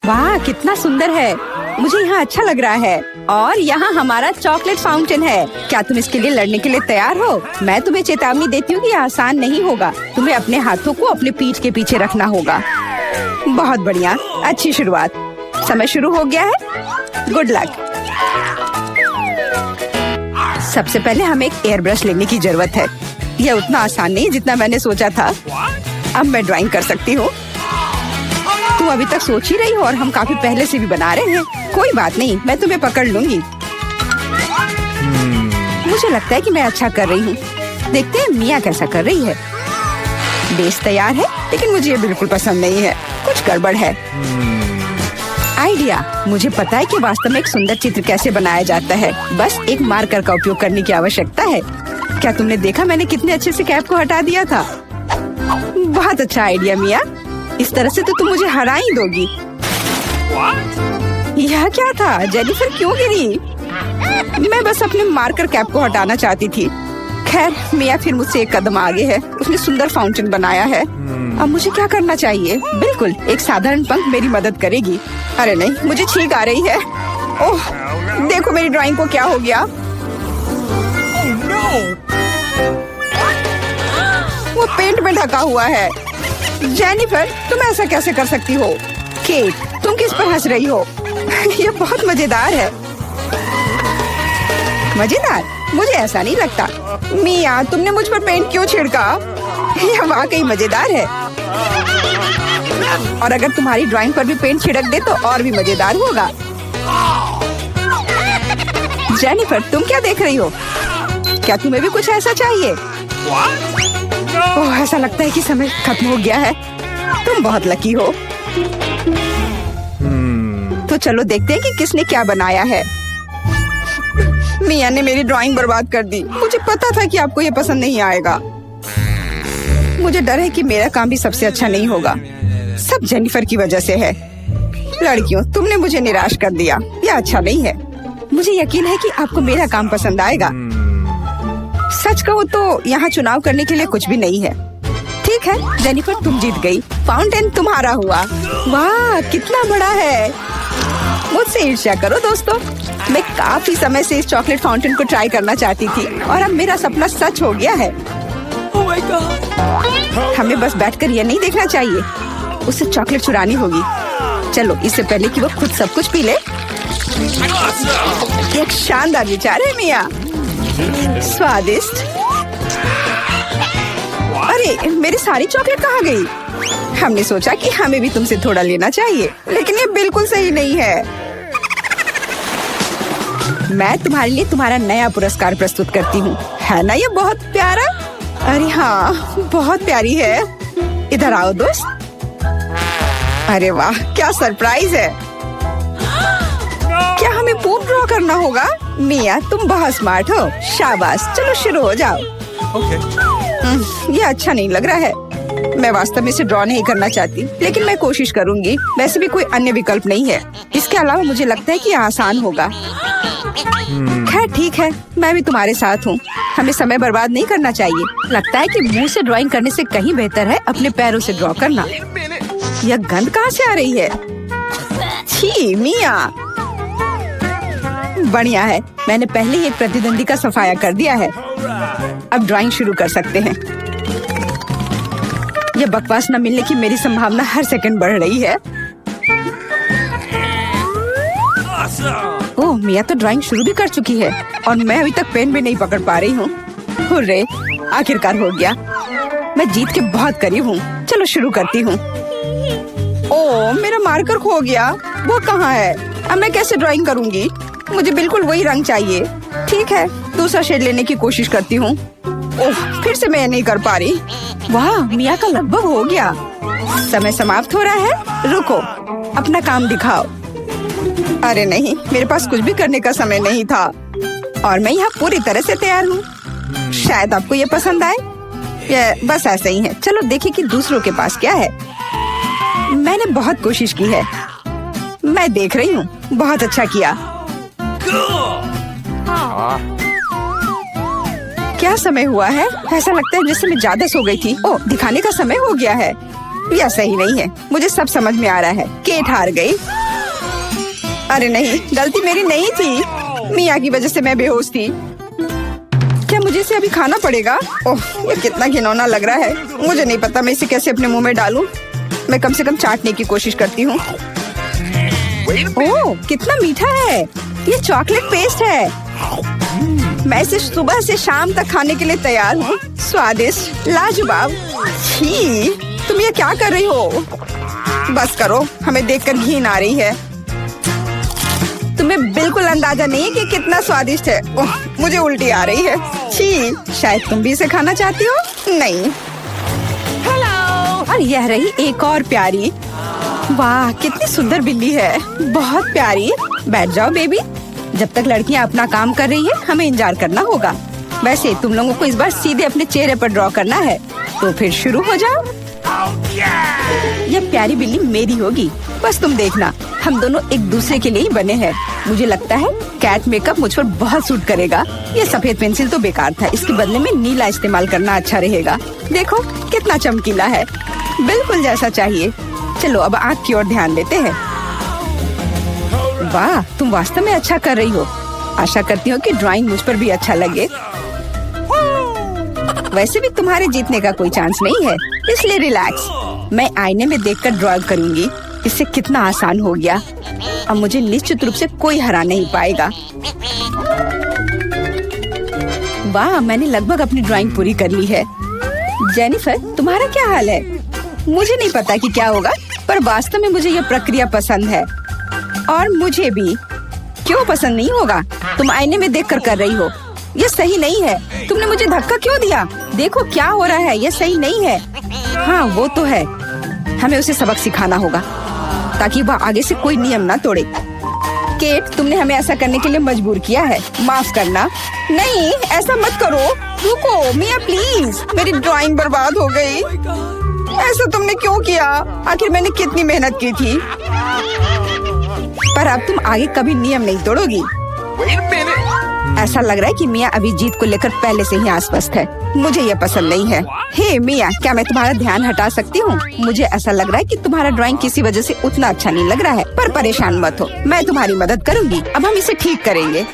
वाह कितना सुंदर है, मुझे यहाँ अच्छा लग रहा है। और यहाँ हमारा चॉकलेट फाउंटेन है। क्या तुम इसके लिए लड़ने के लिए तैयार हो? मैं तुम्हें चेतावनी देती हूँ कि ये आसान नहीं होगा। तुम्हें अपने हाथों को अपने पीठ के पीछे रखना होगा। बहुत बढ़िया, अच्छी शुरुआत। समय शुरू हो गया है। Good luck. सबसे पहले हमें एक एयर ब्रश लेने की जरूरत है। यह उतना आसान नहीं जितना मैंने सोचा था। अब मैं ड्राइंग कर सकती हूँ। तुम अभी तक सोच ही रही हो और हम काफी पहले से भी बना रहे हैं। कोई बात नहीं, मैं तुम्हें पकड़ लूंगी। मुझे लगता है कि मैं अच्छा कर रही हूँ। देखते हैं मिया कैसा कर रही है। बेस तैयार है, लेकिन मुझे ये बिल्कुल पसंद नहीं है। कुछ गड़बड़ है। आइडिया, मुझे पता है कि वास्तव में एक सुंदर चित्र कैसे बनाया जाता है। बस एक मार्कर का उपयोग करने की आवश्यकता है। क्या तुमने देखा मैंने कितने अच्छे से कैप को हटा दिया था? बहुत अच्छा आइडिया मिया। इस तरह से तो तुम मुझे हरा ही दोगी। यह क्या था? जेनिफर क्यों गिरी? मैं बस अपने मार्कर कैप को हटाना चाहती थी। खैर, मिया फिर मुझसे एक कदम आगे है। उसने सुंदर फाउंटेन बनाया है। अब मुझे क्या करना चाहिए? बिल्कुल, एक साधारण पंख मेरी मदद करेगी। अरे नहीं, मुझे छींक आ रही है। ओह, देखो मेरी ड्राइंग को क्या हो गया। वो पेंट में ढका हुआ है। जेनिफर, तुम ऐसा कैसे कर सकती हो? केट, तुम किस पर हंस रही हो? ये बहुत मजेदार है। मजेदार? मुझे ऐसा नहीं लगता। मिया, तुमने मुझ पर पेंट क्यों छिड़का? यह वाकई मजेदार है। और अगर तुम्हारी ड्राइंग पर भी पेंट छिड़क दे तो और भी मजेदार होगा। जेनिफर, तुम क्या देख रही हो? क्या तुम्हें भी कुछ ऐसा चाहिए? ओह, ऐसा लगता है कि समय खत्म हो गया है। तुम बहुत लकी हो। तो चलो देखते हैं कि किसने क्या बनाया है। मिया ने मेरी ड्राइंग बर्बाद कर दी। मुझे पता था कि आपको ये पसंद नहीं आएगा। मुझे डर है कि मेरा काम भी सबसे अच्छा नहीं होगा। सब जेनिफर की वजह से है। लड़कियों, तुमने मुझे निराश कर दिया। यह अच्छा नहीं है। मुझे यकीन है कि आपको मेरा काम पसंद आएगा। सच कहो तो यहाँ चुनाव करने के लिए कुछ भी नहीं है। ठीक है जेनिफर, तुम जीत गई। फाउंटेन तुम्हारा हुआ। वाह, कितना बड़ा है। मुझसे ईर्ष्या करो दोस्तों। मैं काफी समय से इस चॉकलेट फाउंटेन को ट्राई करना चाहती थी और अब मेरा सपना सच हो गया है। Oh my God! हमें बस बैठकर यह नहीं देखना चाहिए, उसे चॉकलेट चुरानी होगी। चलो, इससे पहले कि वो खुद सब कुछ पी ले। एक शानदार विचार है मिया। स्वादिष्ट। अरे, मेरी सारी चॉकलेट कहाँ गई? हमने सोचा कि हमें भी तुमसे थोड़ा लेना चाहिए, लेकिन ये बिल्कुल सही नहीं है। मैं तुम्हारे लिए तुम्हारा नया पुरस्कार प्रस्तुत करती हूँ। है ना ये बहुत प्यारा? अरे हाँ, बहुत प्यारी है। इधर आओ दोस्त। अरे वाह, क्या सरप्राइज है। क्या हमें पूर्ण ड्रॉ करना होगा? मिया, तुम बहुत स्मार्ट हो। शाबाश, चलो शुरू हो जाओ। ये अच्छा नहीं लग रहा है। मैं वास्तव में इसे ड्रॉ नहीं करना चाहती, लेकिन मैं कोशिश करूंगी। वैसे भी कोई अन्य विकल्प नहीं है। इसके अलावा मुझे लगता है कि यह आसान होगा। खैर ठीक है, मैं भी तुम्हारे साथ हूँ। हमें समय बर्बाद नहीं करना चाहिए। लगता है कि मुंह से ड्राइंग करने से कहीं बेहतर है अपने पैरों से ड्रॉ करना। यह गंध कहाँ से आ रही है? छी मिया। बढ़िया है, मैंने पहले ही एक प्रतिद्वंदी का सफाया कर दिया है। अब ड्राइंग शुरू कर सकते हैं। यह बकवास न मिलने की मेरी संभावना हर सेकंड बढ़ रही है। ओह, मिया तो ड्राइंग शुरू भी कर चुकी है और मैं अभी तक पेन भी नहीं पकड़ पा रही हूँ। हुर्रे, आखिरकार हो गया। मैं जीत के बहुत करीब हूँ। चलो शुरू करती हूँ। ओह, मेरा मार्कर खो गया। वो कहाँ है? अब मैं कैसे ड्राइंग करूँगी? मुझे बिल्कुल वही रंग चाहिए। ठीक है, दूसरा शेड लेने की कोशिश करती हूँ। ओह, फिर से मैं नहीं कर पा रही। वाह, मिया का लगभग हो गया। समय समाप्त हो रहा है। रुको, अपना काम दिखाओ। अरे नहीं, मेरे पास कुछ भी करने का समय नहीं था और मैं यहाँ पूरी तरह से तैयार हूँ। शायद आपको ये पसंद आए। ये बस ऐसे ही है। चलो देखें कि दूसरों के पास क्या है। मैंने बहुत कोशिश की है। मैं देख रही हूँ। बहुत अच्छा किया। क्या समय हुआ है? ऐसा लगता है जैसे मैं ज्यादा सो गई थी। ओह, दिखाने का समय हो गया है। यह सही नहीं है। मुझे सब समझ में आ रहा है। केट हार गई। अरे नहीं, गलती मेरी नहीं थी। मिया की वजह से मैं बेहोश थी। क्या मुझे इसे अभी खाना पड़ेगा? ओह, ये कितना घिनौना लग रहा है। मुझे नहीं पता मैं इसे कैसे अपने मुंह में डालूं। मैं कम से कम चाटने की कोशिश करती हूँ। ओह, कितना मीठा है। ये चॉकलेट पेस्ट है। मैं इसे सुबह से शाम तक खाने के लिए तैयार हूँ। स्वादिष्ट, लाजवाब। छी, तुम ये क्या कर रही हो? बस करो, हमें देखकर घिन आ रही है। तुम्हें बिल्कुल अंदाजा नहीं है कि कितना स्वादिष्ट है। ओह, मुझे उल्टी आ रही है। छी, शायद तुम भी इसे खाना चाहती हो? नहीं। और यह रही एक और प्यारी। वाह, कितनी सुंदर बिल्ली है, बहुत प्यारी। बैठ जाओ बेबी। जब तक लड़कियां अपना काम कर रही है, हमें इंतजार करना होगा। वैसे तुम लोगों को इस बार सीधे अपने चेहरे पर ड्रॉ करना है, तो फिर शुरू हो जाओ। यह प्यारी बिल्ली मेरी होगी, बस तुम देखना। हम दोनों एक दूसरे के लिए ही बने हैं। मुझे लगता है कैट मेकअप मुझ पर बहुत सूट करेगा। ये सफेद पेंसिल तो बेकार था, इसके बदले में नीला इस्तेमाल करना अच्छा रहेगा। देखो कितना चमकीला है, बिल्कुल जैसा चाहिए। चलो अब आँख की ओर ध्यान देते हैं। वाह, तुम वास्तव में अच्छा कर रही हो। आशा करती हूँ कि ड्राइंग मुझ पर भी अच्छा लगे। वैसे भी तुम्हारे जीतने का कोई चांस नहीं है, इसलिए रिलैक्स। मैं आईने में देखकर ड्रॉ करूंगी। इससे कितना आसान हो गया। अब मुझे निश्चित रूप से कोई हरा नहीं पाएगा। वाह, मैंने लगभग अपनी ड्राइंग पूरी कर ली है। जेनिफर, तुम्हारा क्या हाल है? मुझे नहीं पता कि क्या होगा, पर वास्तव में मुझे यह प्रक्रिया पसंद है। और मुझे भी। क्यों पसंद नहीं होगा? तुम आईने में देखकर कर रही हो। ये सही नहीं है। तुमने मुझे धक्का क्यों दिया? देखो क्या हो रहा है, ये सही नहीं है। हाँ, वो तो है। हमें उसे सबक सिखाना होगा ताकि वह आगे से कोई नियम ना तोड़े। केट, तुमने हमें ऐसा करने के लिए मजबूर किया है। माफ करना। नहीं, ऐसा मत करो। रुको मिया, प्लीज। मेरी ड्राइंग बर्बाद हो गई। ऐसा तुमने क्यों किया? आखिर मैंने कितनी मेहनत की थी। पर अब तुम आगे कभी नियम नहीं तोड़ोगी। ऐसा लग रहा है कि मिया अभी जीत को लेकर पहले से ही आश्वस्त है। मुझे ये पसंद नहीं है। हे मिया, क्या मैं तुम्हारा ध्यान हटा सकती हूँ? मुझे ऐसा लग रहा है कि तुम्हारा ड्राइंग किसी वजह से उतना अच्छा नहीं लग रहा है, पर परेशान मत हो, मैं तुम्हारी मदद करूँगी। अब हम इसे ठीक करेंगे।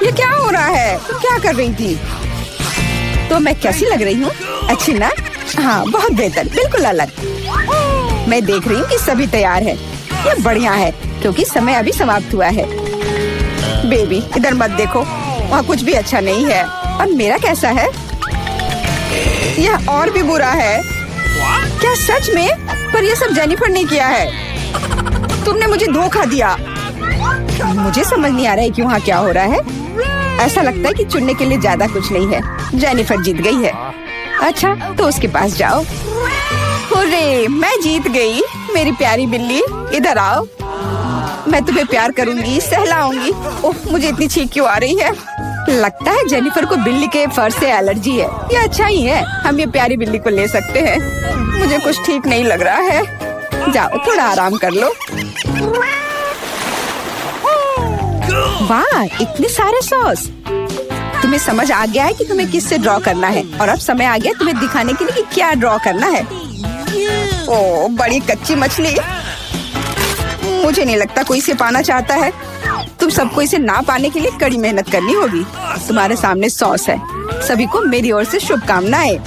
ये क्या हो रहा है? तुम क्या कर रही थी? तो मैं कैसी लग रही हूँ? अच्छी ना? हाँ, बहुत बेहतर, बिल्कुल अलग। मैं देख रही हूँ कि सभी तैयार है। ये बढ़िया है, क्योंकि समय अभी समाप्त हुआ है। बेबी, इधर मत देखो, वहाँ कुछ भी अच्छा नहीं है। और मेरा कैसा है? यह और भी बुरा है। क्या सच में? पर यह सब जेनिफर ने किया है। तुमने मुझे धोखा दिया। मुझे समझ नहीं आ रहा है कि वहाँ क्या हो रहा है। ऐसा लगता है कि चुनने के लिए ज्यादा कुछ नहीं है। जेनिफर जीत गई है। अच्छा, तो उसके पास जाओ। हुर्रे, मैं जीत गई। मेरी प्यारी बिल्ली, इधर आओ। मैं तुम्हें प्यार करूंगी, सहलाऊंगी। ओह, मुझे इतनी छींक क्यों आ रही है? लगता है जेनिफर को बिल्ली के फर से एलर्जी है। ये अच्छा ही है, हम ये प्यारी बिल्ली को ले सकते हैं। मुझे कुछ ठीक नहीं लग रहा है। जाओ, थोड़ा आराम कर लो। वाह, इतने सारे सॉस। तुम्हें समझ आ गया है कि तुम्हें किससे ड्रॉ करना है, और अब समय आ गया तुम्हें दिखाने के लिए कि क्या ड्रॉ करना है। ओह, बड़ी कच्ची मछली। मुझे नहीं लगता कोई इसे पाना चाहता है। तुम सबको इसे ना पाने के लिए कड़ी मेहनत करनी होगी। तुम्हारे सामने सॉस है। सभी को मेरी ओर से शुभकामनाएं।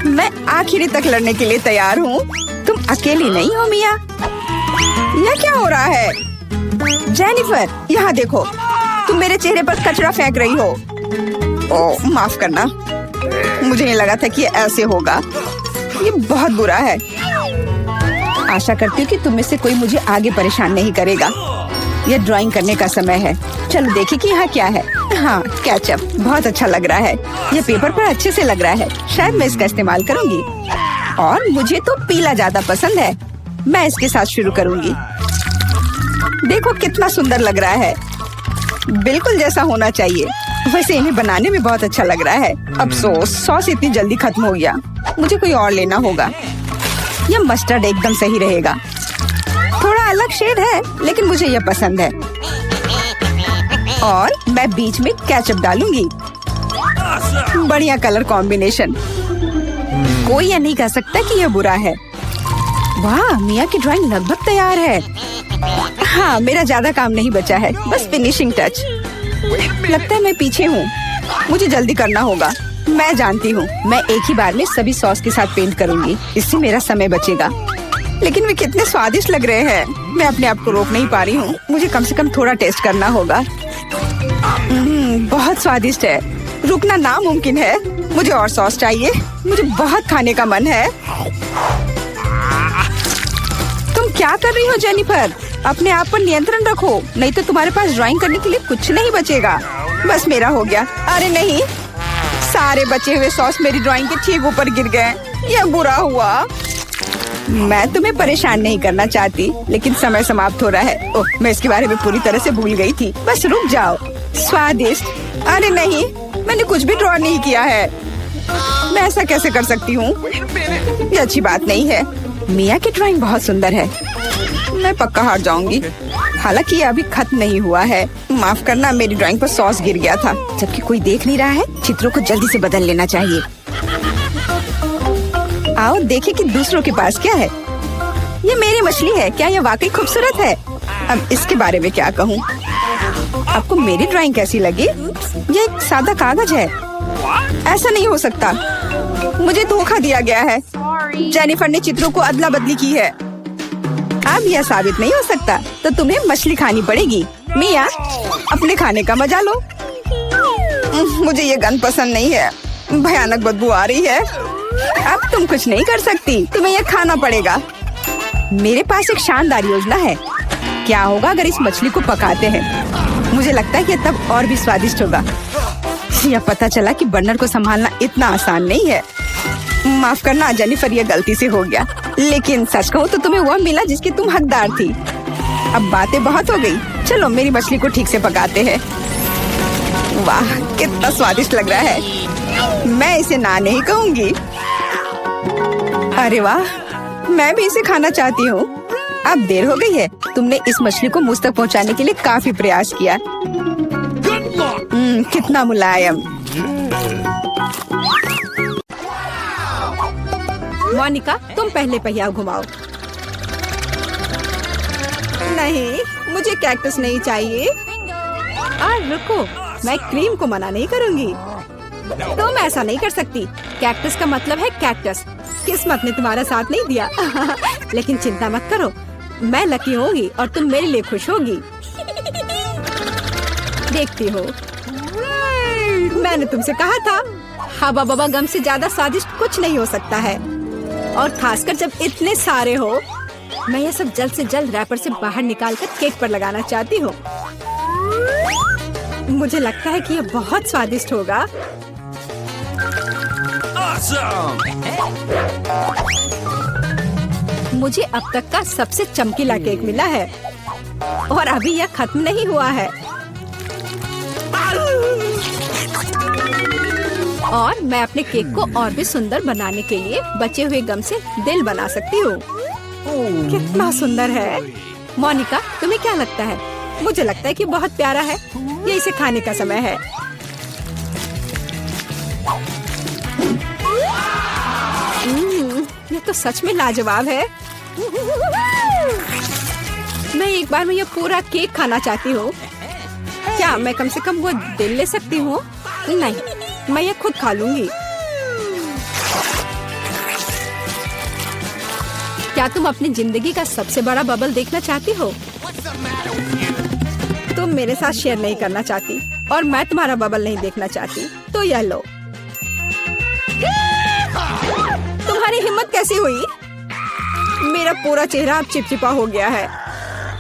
मैं आखिरी तक लड़ने के लिए तैयार हूँ। तुम अकेली नहीं हो मिया। यह क्या हो रहा है? जेनिफर, यहाँ देखो। तुम मेरे चेहरे पर कचरा फेंक रही हो। ओह, माफ करना। मुझे नहीं लगा था कि ऐसे होगा। ये बहुत बुरा है। आशा करती हूँ कि तुम में से कोई मुझे आगे परेशान नहीं करेगा। यह ड्राइंग करने का समय है। चलो देखिए कि यहाँ क्या है। हाँ, केचप बहुत अच्छा लग रहा है। यह पेपर पर अच्छे से लग रहा है। शायद मैं इसका इस्तेमाल करूँगी। और मुझे तो पीला ज्यादा पसंद है। मैं इसके साथ शुरू करूँगी। देखो कितना सुंदर लग रहा है। बिल्कुल जैसा होना चाहिए। वैसे इन्हें बनाने में बहुत अच्छा लग रहा है। अफसोस, सॉस इतनी जल्दी खत्म हो गया। मुझे कोई और लेना होगा। यह मस्टर्ड एकदम सही रहेगा। थोड़ा अलग शेड है, लेकिन मुझे यह पसंद है। और मैं बीच में केचप डालूंगी। बढ़िया कलर कॉम्बिनेशन। कोई यह नहीं कह सकता कि यह बुरा है। वाह, मिया की ड्राइंग लगभग तैयार है। हाँ, मेरा ज्यादा काम नहीं बचा है, बस फिनिशिंग टच। लगता है मैं पीछे हूँ, मुझे जल्दी करना होगा। मैं जानती हूँ, मैं एक ही बार में सभी सॉस के साथ पेंट करूँगी, इससे मेरा समय बचेगा। लेकिन वे कितने स्वादिष्ट लग रहे हैं, मैं अपने आप को रोक नहीं पा रही हूँ। मुझे कम से कम थोड़ा टेस्ट करना होगा। बहुत स्वादिष्ट है, रुकना नामुमकिन है। मुझे और सॉस चाहिए, मुझे बहुत खाने का मन है। तुम क्या कर रही हो जेनिफर? अपने आप पर नियंत्रण रखो, नहीं तो तुम्हारे पास ड्राइंग करने के लिए कुछ नहीं बचेगा। बस मेरा हो गया। अरे नहीं, सारे बचे हुए सॉस मेरी ड्राइंग के ठीक ऊपर गिर गए। यह बुरा हुआ। मैं तुम्हें परेशान नहीं करना चाहती, लेकिन समय समाप्त हो रहा है। ओह, मैं इसके बारे में पूरी तरह से भूल गई थी। बस रुक जाओ। स्वादिष्ट? अरे नहीं, मैंने कुछ भी ड्रॉ नहीं किया है। मैं ऐसा कैसे कर सकती हूँ? ये अच्छी बात नहीं है। मिया की ड्राइंग बहुत सुंदर है, मैं पक्का हार जाऊंगी। हालांकि ये अभी खत्म नहीं हुआ है। माफ करना, मेरी ड्राइंग पर सॉस गिर गया था। जबकि कोई देख नहीं रहा है, चित्रों को जल्दी से बदल लेना चाहिए। आओ देखें कि दूसरों के पास क्या है। ये मेरी मछली है, क्या ये वाकई खूबसूरत है? अब इसके बारे में क्या कहूँ? आपको मेरी ड्राइंग कैसी लगी? ये एक सादा कागज है। ऐसा नहीं हो सकता, मुझे धोखा दिया गया है। जेनिफर ने चित्रों को अदला बदली की है। अब यह साबित नहीं हो सकता, तो तुम्हें मछली खानी पड़ेगी। मिया, अपने खाने का मजा लो। मुझे ये गंध पसंद नहीं है, भयानक बदबू आ रही है। अब तुम कुछ नहीं कर सकती, तुम्हें यह खाना पड़ेगा। मेरे पास एक शानदार योजना है। क्या होगा अगर इस मछली को पकाते हैं? मुझे लगता है कि तब और भी स्वादिष्ट होगा। यह पता चला कि बर्नर को संभालना इतना आसान नहीं है। माफ करना जेनिफर, यह गलती से हो गया। लेकिन सच कहूँ तो तुम्हें वह मिला जिसकी तुम हकदार थी। अब बातें बहुत हो गई, चलो मेरी मछली को ठीक से पकाते हैं। वाह, कितना स्वादिष्ट लग रहा है। मैं इसे ना नहीं कहूँगी। अरे वाह, मैं भी इसे खाना चाहती हूँ। अब देर हो गई है। तुमने इस मछली को मुझ तक पहुँचाने के लिए काफी प्रयास किया। कितना मुलायम। मोनिका, तुम पहले पहिया घुमाओ। नहीं, मुझे कैक्टस नहीं चाहिए। रुको, मैं क्रीम को मना नहीं करूँगी। तुम ऐसा नहीं कर सकती। कैक्टस का मतलब है कैक्टस। किस्मत ने तुम्हारा साथ नहीं दिया। लेकिन चिंता मत करो, मैं लकी होगी और तुम मेरे लिए खुश होगी। देखती हो, मैंने तुमसे कहा था, हवा बबा गम से ज्यादा स्वादिष्ट कुछ नहीं हो सकता है। और खासकर जब इतने सारे हो। मैं ये सब जल्द से जल्द रैपर से बाहर निकालकर केक पर लगाना चाहती हूँ। मुझे लगता है कि ये बहुत स्वादिष्ट होगा। मुझे अब तक का सबसे चमकीला केक मिला है और अभी यह खत्म नहीं हुआ है। और मैं अपने केक को और भी सुंदर बनाने के लिए बचे हुए गम से दिल बना सकती हूँ। कितना सुंदर है। मोनिका, तुम्हें क्या लगता है? मुझे लगता है कि बहुत प्यारा है। ये इसे खाने का समय है। ये तो सच में लाजवाब है। मैं एक बार में ये पूरा केक खाना चाहती हूँ। क्या मैं कम से कम वो दिल ले सकती हूँ? नहीं, मैं ये खुद खा लूंगी। क्या तुम अपनी जिंदगी का सबसे बड़ा बबल देखना चाहती हो? तुम मेरे साथ शेयर नहीं करना चाहती और मैं तुम्हारा बबल नहीं देखना चाहती, तो यह लो। तुम्हारी हिम्मत कैसी हुई? मेरा पूरा चेहरा अब चिपचिपा हो गया है।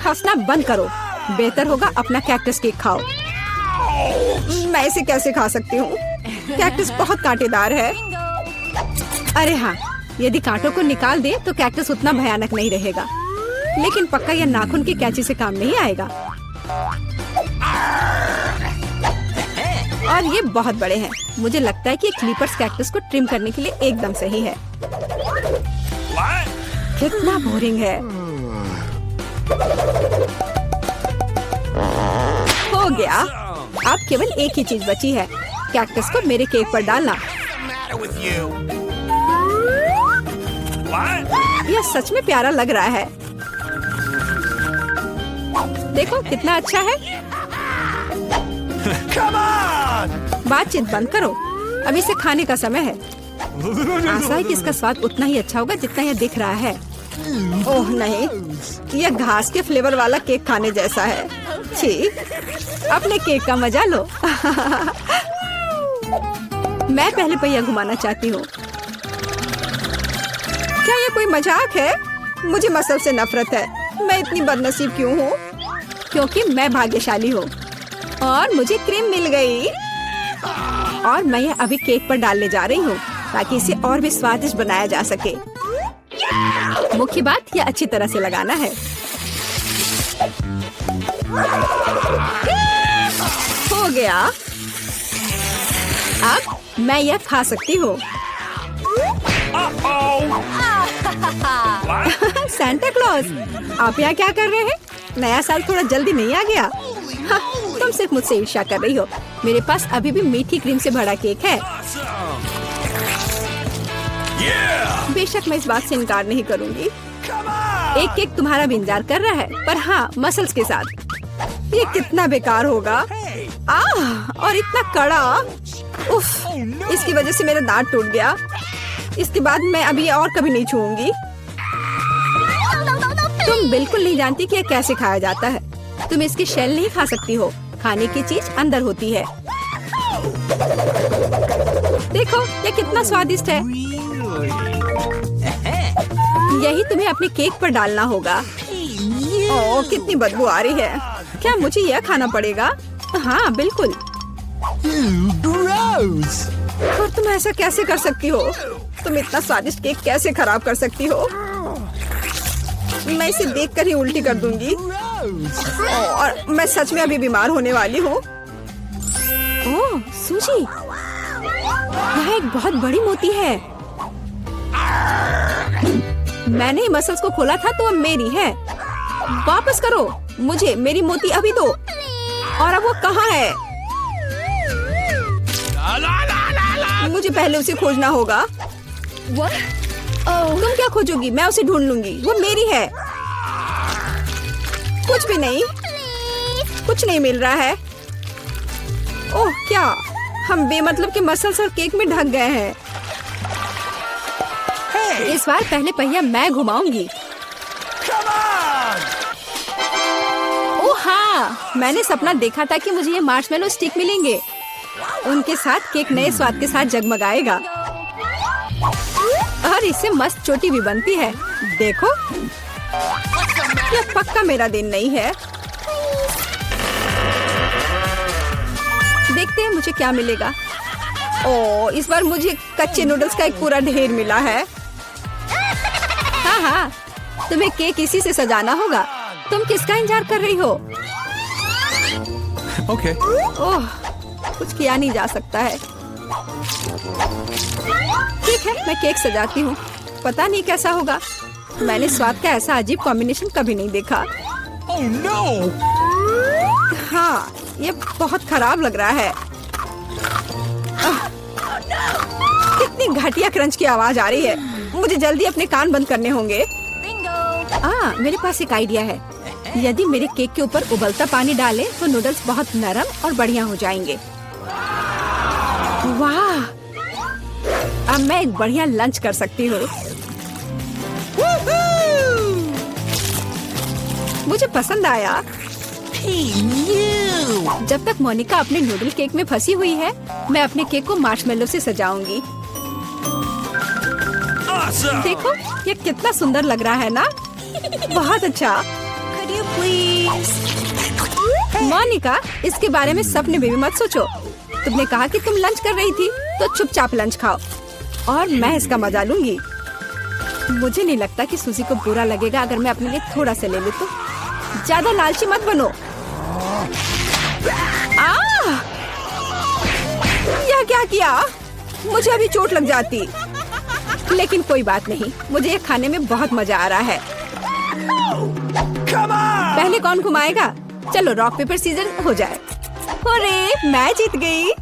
हंसना बंद करो। बेहतर होगा अपना कैक्टस केक खाओ। मैं इसे कैसे खा सकती हूँ? कैक्टस बहुत कांटेदार है। अरे हाँ, यदि कांटों को निकाल दे तो कैक्टस उतना भयानक नहीं रहेगा। लेकिन पक्का यह नाखून की कैंची से काम नहीं आएगा। और ये बहुत बड़े हैं। मुझे लगता है कि क्लिपर्स कैक्टस को ट्रिम करने के लिए एकदम सही है। कितना बोरिंग है। हो गया। अब केवल एक ही चीज बची है, कैक्टस को मेरे केक पर डालना। यह सच में प्यारा लग रहा है। देखो कितना अच्छा है। बातचीत बंद करो, अब इसे खाने का समय है। आशा है कि इसका स्वाद उतना ही अच्छा होगा जितना यह दिख रहा है। ओह नहीं, यह घास के फ्लेवर वाला केक खाने जैसा है। छी, अपने केक का मजा लो। मैं पहले पहिया घुमाना चाहती हूँ। क्या ये कोई मजाक है? मुझे मसल से नफरत है। मैं इतनी बदनसीब क्यों हूँ? क्योंकि मैं भाग्यशाली हूँ और मुझे क्रीम मिल गई। और मैं यह अभी केक पर डालने जा रही हूँ ताकि इसे और भी स्वादिष्ट बनाया जा सके। मुख्य बात यह अच्छी तरह से लगाना है। हो गया। अब मैं यह खा सकती हूँ। सांता क्लॉज, आप यहाँ क्या कर रहे हैं? नया साल थोड़ा जल्दी नहीं आ गया? हाँ, तुम सिर्फ मुझसे ईर्ष्या कर रही हो। मेरे पास अभी भी मीठी क्रीम से भरा केक है। बेशक मैं इस बात से इनकार नहीं करूंगी। एक केक तुम्हारा भी इंतजार कर रहा है, पर हाँ, मसल्स के साथ। ये कितना बेकार होगा। और इतना कड़ा। उफ, इसकी वजह से मेरा दांत टूट गया। इसके बाद मैं अभी और कभी नहीं छूऊंगी। तुम बिल्कुल नहीं जानती कि यह कैसे खाया जाता है। तुम इसकी शेल नहीं खा सकती हो। खाने की चीज अंदर होती है। देखो यह कितना स्वादिष्ट है। यही तुम्हें अपने केक पर डालना होगा। ओह, कितनी बदबू आ रही है। क्या मुझे यह खाना पड़ेगा? हाँ बिल्कुल। और तुम ऐसा कैसे कर सकती हो? तुम इतना स्वादिष्ट केक कैसे खराब कर सकती हो? मैं इसे देखकर ही उल्टी कर दूंगी। और मैं सच में अभी बीमार होने वाली हूँ। ओह सूजी, यह एक बहुत बड़ी मोती है। मैंने मसल्स को खोला था तो अब मेरी है। वापस करो मुझे मेरी मोती अभी दो। और अब वो कहाँ है? मुझे पहले उसे खोजना होगा। तुम क्या खोजोगी? मैं उसे ढूंढ लूंगी। वो मेरी है। कुछ भी नहीं, कुछ नहीं मिल रहा है। ओह क्या, हम बेमतलब के मसल्स और केक में ढक गए हैं। इस बार पहले पहिया मैं घुमाऊंगी। ओह हाँ, मैंने सपना देखा था कि मुझे ये मार्शमेलो स्टिक मिलेंगे। उनके साथ केक नए स्वाद के साथ जगमगाएगा और इससे मस्त चोटी भी बनती है। देखो, यह पक्का मेरा दिन नहीं है। देखते हैं मुझे क्या मिलेगा। ओह, इस बार मुझे कच्चे नूडल्स का एक पूरा ढेर मिला है। हाँ हाँ, तुम्हें केक इसी से सजाना होगा। तुम किसका इंतजार कर रही हो? Okay. ओह, कुछ किया नहीं जा सकता है। ठीक है, मैं केक सजाती हूँ। पता नहीं कैसा होगा। मैंने स्वाद का ऐसा अजीब कॉम्बिनेशन कभी नहीं देखा। Oh no! हाँ, ये बहुत खराब लग रहा है। कितनी घटिया क्रंच की आवाज आ रही है। मुझे जल्दी अपने कान बंद करने होंगे। मेरे पास एक आइडिया है। यदि मेरे केक के ऊपर उबलता पानी डालें तो नूडल्स बहुत नरम और बढ़िया हो जाएंगे। वाह! अब मैं एक बढ़िया लंच कर सकती हूँ। मुझे पसंद आया। जब तक मोनिका अपने नूडल केक में फंसी हुई है, मैं अपने केक को मार्शमेलो से सजाऊंगी। Awesome! देखो, ये कितना सुंदर लग रहा है ना? बहुत अच्छा। मोनिका, इसके बारे में सपने में भी मत सोचो। तुमने कहा कि तुम लंच कर रही थी, तो चुपचाप लंच खाओ और मैं इसका मजा लूंगी। मुझे नहीं लगता कि सूजी को बुरा लगेगा अगर मैं अपने लिए थोड़ा सा ले लूं तो। ज्यादा लालची मत बनो। यह क्या किया? मुझे अभी चोट लग जाती। लेकिन कोई बात नहीं, मुझे ये खाने में बहुत मजा आ रहा है। पहले कौन घुमाएगा? चलो रॉक पेपर सीजर हो जाए। अरे मैं जीत गई।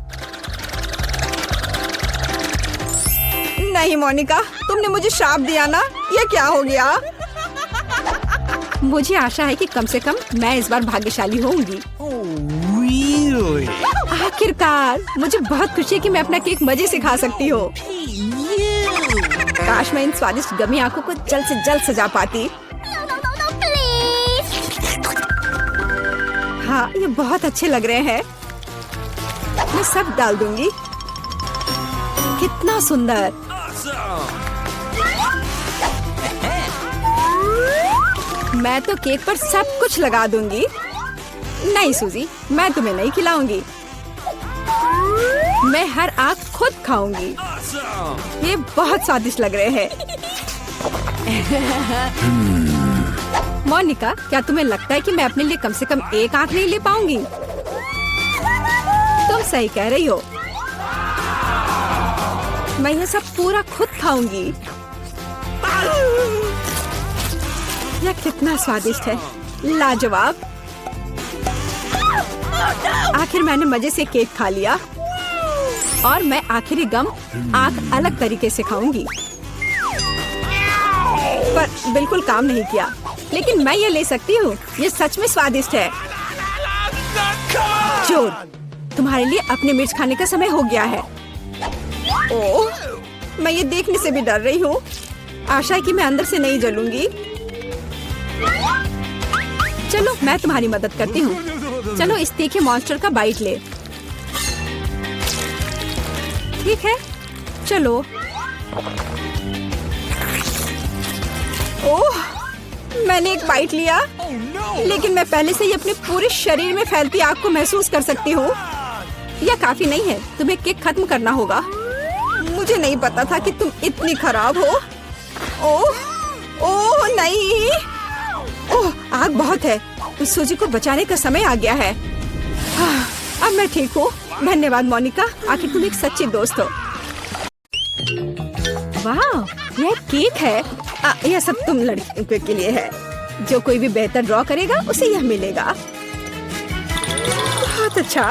नहीं मोनिका, तुमने मुझे श्राप दिया ना, ये क्या हो गया? मुझे आशा है कि कम से कम मैं इस बार भाग्यशाली होंगी। Oh, really? आखिरकार मुझे बहुत खुशी है कि मैं अपना केक मजे से खा सकती हूँ। काश मैं इन स्वादिष्ट गमी आंखों को जल्द से जल्द सजा पाती। हाँ, ये बहुत अच्छे लग रहे हैं। मैं सब डाल दूंगी। कितना सुंदर। Awesome! मैं तो केक पर सब कुछ लगा दूंगी। नहीं सूजी, मैं तुम्हें नहीं खिलाऊंगी। मैं हर आंख खुद खाऊंगी। Awesome! ये बहुत स्वादिष्ट लग रहे हैं। मोनिका, क्या तुम्हें लगता है कि मैं अपने लिए कम से कम एक आंख नहीं ले पाऊंगी? तुम सही कह रही हो। मैं ये सब पूरा खुद खाऊंगी। यह कितना स्वादिष्ट है, लाजवाब। आखिर मैंने मजे से केक खा लिया और मैं आखिरी गम आंख अलग तरीके से खाऊंगी। पर बिल्कुल काम नहीं किया, लेकिन मैं ये ले सकती हूँ। ये सच में स्वादिष्ट है। जोर, तुम्हारे लिए अपने मिर्च खाने का समय हो गया है। ओह, मैं ये देखने से भी डर रही हूँ। आशा है कि मैं अंदर से नहीं जलूंगी। चलो, मैं तुम्हारी मदद करती हूँ। चलो, इस तीखे मॉन्स्टर का बाइट ले। ठीक है, चलो। ओह, मैंने एक बाइट लिया, Oh no! लेकिन मैं पहले से ही अपने पूरे शरीर में फैलती आग को महसूस कर सकती हूँ। यह काफी नहीं है, तुम्हें केक खत्म करना होगा। मुझे नहीं पता था कि तुम इतनी खराब हो। ओह, ओह नहीं। ओह, आग बहुत है। उस सूजी को बचाने का समय आ गया है। अब मैं ठीक हूँ। धन्यवाद मोनिका, आखिर तुम एक सच्ची दोस्त हो। वाह, यह केक है। यह सब तुम लड़कियों के लिए है। जो कोई भी बेहतर ड्रॉ करेगा उसे यह मिलेगा। बहुत अच्छा।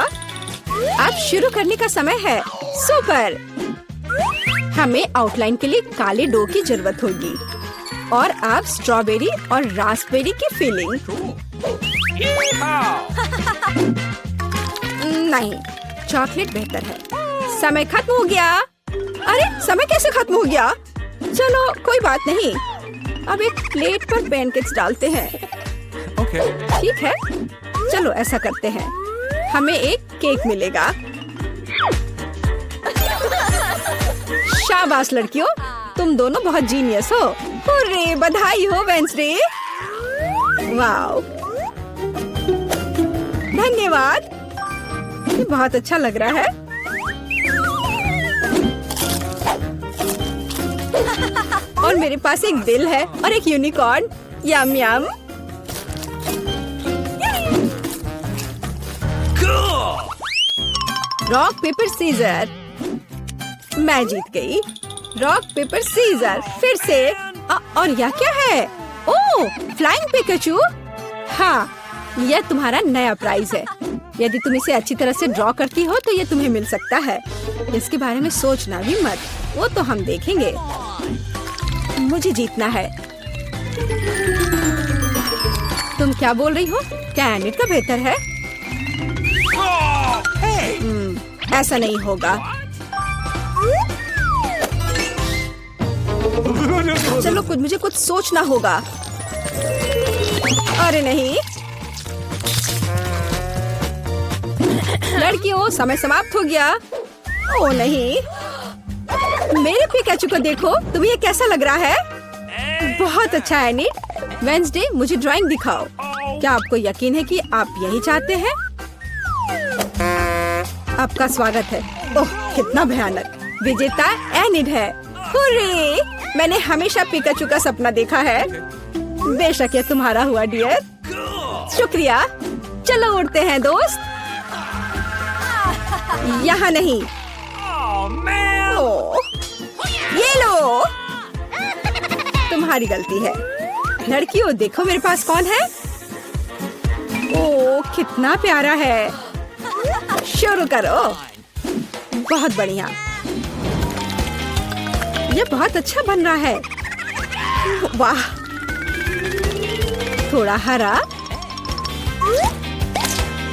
अब शुरू करने का समय है। सुपर। हमें आउटलाइन के लिए काले डो की जरूरत होगी और अब स्ट्रॉबेरी और रास्पबेरी की फिलिंग। नहीं, चॉकलेट बेहतर है। समय खत्म हो गया। अरे, समय कैसे खत्म हो गया? चलो, कोई बात नहीं। अब एक प्लेट पर पैनकेक्स डालते हैं। Okay. ठीक है, चलो ऐसा करते हैं। हमें एक केक मिलेगा। शाबाश लड़कियों, तुम दोनों बहुत जीनियस हो। हुर्रे, बधाई हो वेंसडे। वाओ, धन्यवाद। ये बहुत अच्छा लग रहा है। और मेरे पास एक दिल है और एक unicorn. Yum yum. Cool! Rock paper scissor. मैं जीत गई। Rock paper scissor. फिर से। और यह क्या है? Oh, flying Pikachu. हाँ, यह तुम्हारा नया प्राइज है। यदि तुम इसे अच्छी तरह से ड्रॉ करती हो तो यह तुम्हें मिल सकता है। इसके बारे में सोचना भी मत, वो तो हम देखेंगे। मुझे जीतना है। तुम क्या बोल रही हो? क्या एनिट का बेहतर है? Oh, hey! ऐसा नहीं होगा। चलो, मुझे कुछ सोचना होगा। अरे नहीं, लड़कियों, समय समाप्त हो गया। ओ नहीं, मेरे पिकाचू को देखो। तुम्हें ये कैसा लग रहा है? बहुत अच्छा है नीट। वेंसडे, मुझे ड्राइंग दिखाओ। क्या आपको यकीन है कि आप यही चाहते हैं? आपका स्वागत है। ओह, कितना भयानक। विजेता एनिड है। हुर्रे! मैंने हमेशा पिकाचू का सपना देखा है। बेशक ये तुम्हारा हुआ डियर। शुक्रिया। चलो उड़ते हैं दोस्त। यहाँ नहीं। Oh man! ओह, ये लो। तुम्हारी गलती है। लड़कियों, देखो मेरे पास कौन है। ओह, कितना प्यारा है। शुरू करो। बहुत बढ़िया। ये बहुत अच्छा बन रहा है। वाह, थोड़ा हरा,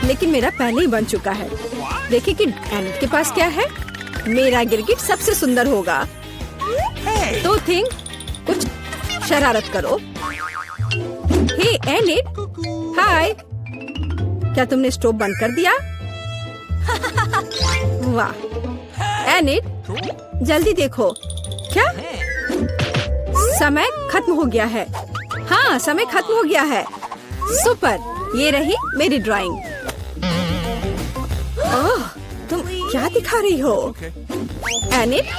लेकिन मेरा पहले ही बन चुका है। देखिए कि एनिट के पास क्या है। मेरा गिरगिट सबसे सुंदर होगा। तो थिंग, कुछ शरारत करो। हे एनिट, हाय। क्या तुमने स्टोव बंद कर दिया? वाह एनिट, जल्दी देखो। क्या समय खत्म हो गया है? हाँ, समय खत्म हो गया है। सुपर, ये रही मेरी ड्राइंग। ओह, तुम क्या दिखा रही हो? Okay. एनिट,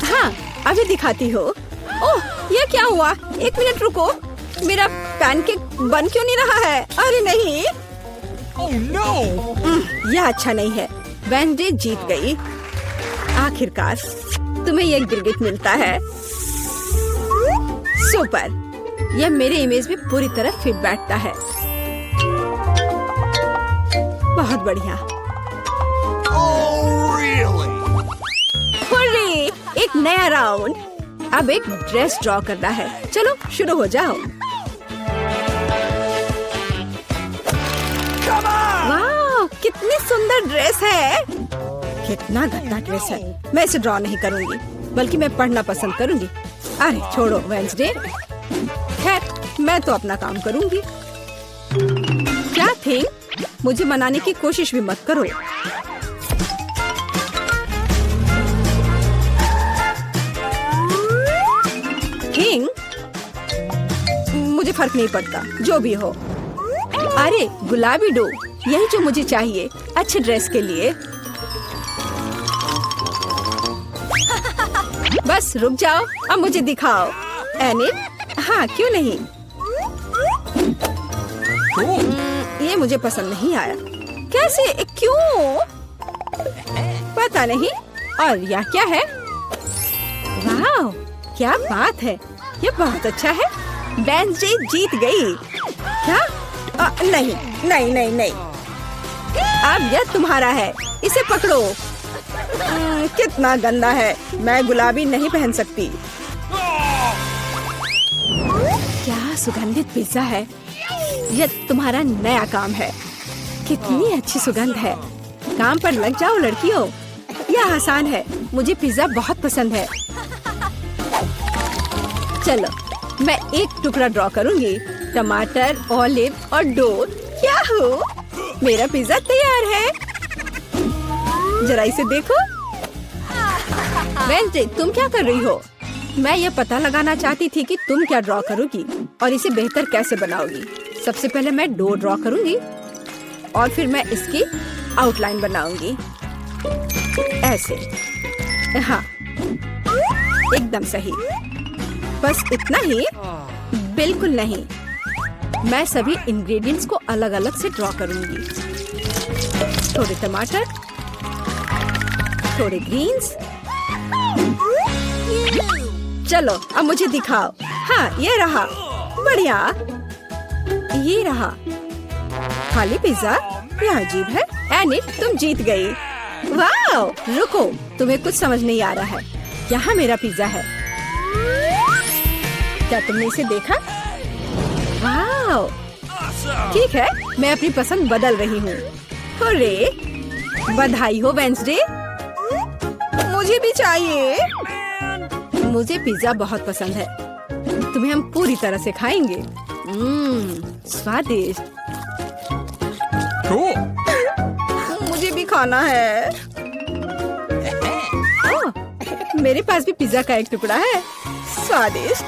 हाँ, अभी दिखाती हो। ओह, ये क्या हुआ? एक मिनट रुको, मेरा पैनकेक बन क्यों नहीं रहा है? अरे नहीं, Oh no! यह अच्छा नहीं है। वेंसडे जीत गई। आखिरकार तुम्हें यह गिरगिट मिलता है। सुपर, यह मेरे इमेज में पूरी तरह फिट बैठता है। बहुत बढ़िया। Oh really? हुर्रे, एक नया राउंड। अब एक ड्रेस ड्रॉ करना है। चलो शुरू हो जाओ। Come on! वाह, कितनी सुंदर ड्रेस है। कितना गंदा ड्रेस है। मैं इसे ड्रॉ नहीं करूंगी, बल्कि मैं पढ़ना पसंद करूंगी। अरे छोड़ो वेंसडे। खैर, मैं तो अपना काम करूंगी। क्या थिंग, मुझे मनाने की कोशिश भी मत करो। थिंग, मुझे फर्क नहीं पड़ता, जो भी हो। अरे गुलाबी डो, यही जो मुझे चाहिए अच्छे ड्रेस के लिए। बस रुक जाओ, अब मुझे दिखाओ। एनिट, हाँ क्यों नहीं। Cool. ये मुझे पसंद नहीं आया। कैसे, क्यों? पता नहीं। और यह क्या है? वाह, क्या बात है, ये बहुत अच्छा है। वेंसडे जीत गई। क्या? नहीं नहीं नहीं नहीं, अब यह तुम्हारा है, इसे पकड़ो। कितना गंदा है, मैं गुलाबी नहीं पहन सकती। क्या सुगंधित पिज्जा है। यह तुम्हारा नया काम है। कितनी अच्छी सुगंध है। काम पर लग जाओ लड़कियों, यह आसान है। मुझे पिज्जा बहुत पसंद है। चलो, मैं एक टुकड़ा ड्रॉ करूंगी। टमाटर, ऑलिव और डो। क्या हो, मेरा पिज्जा तैयार है। जरा इसे देखो। वेंसडे, तुम क्या कर रही हो? मैं यह पता लगाना चाहती थी कि तुम क्या ड्रॉ करोगी और इसे बेहतर कैसे बनाओगी। सबसे पहले मैं डो ड्रॉ करूंगी और फिर मैं इसकी आउटलाइन बनाऊंगी। ऐसे, हाँ, एकदम सही। बस इतना ही? बिल्कुल नहीं, मैं सभी इंग्रेडिएंट्स को अलग अलग से ड्रॉ करूंगी। थोड़े टमाटर, थोड़े ग्रीन्स। चलो अब मुझे दिखाओ। हाँ, ये रहा। बढ़िया, ये रहा। खाली पिज्जा, यह अजीब है। एनिट, तुम जीत गई। वाह, रुको, तुम्हें कुछ समझ नहीं आ रहा है। यहाँ मेरा पिज्जा है। क्या तुमने इसे देखा? वाह, Awesome! ठीक है, मैं अपनी पसंद बदल रही हूँ। हुर्रे, बधाई हो वेंसडे। मुझे भी चाहिए। मुझे पिज्जा बहुत पसंद है। तुम्हें हम पूरी तरह से खाएंगे। स्वादिष्ट। Cool. मुझे भी खाना है। ओह, मेरे पास भी पिज्जा का एक टुकड़ा है। स्वादिष्ट।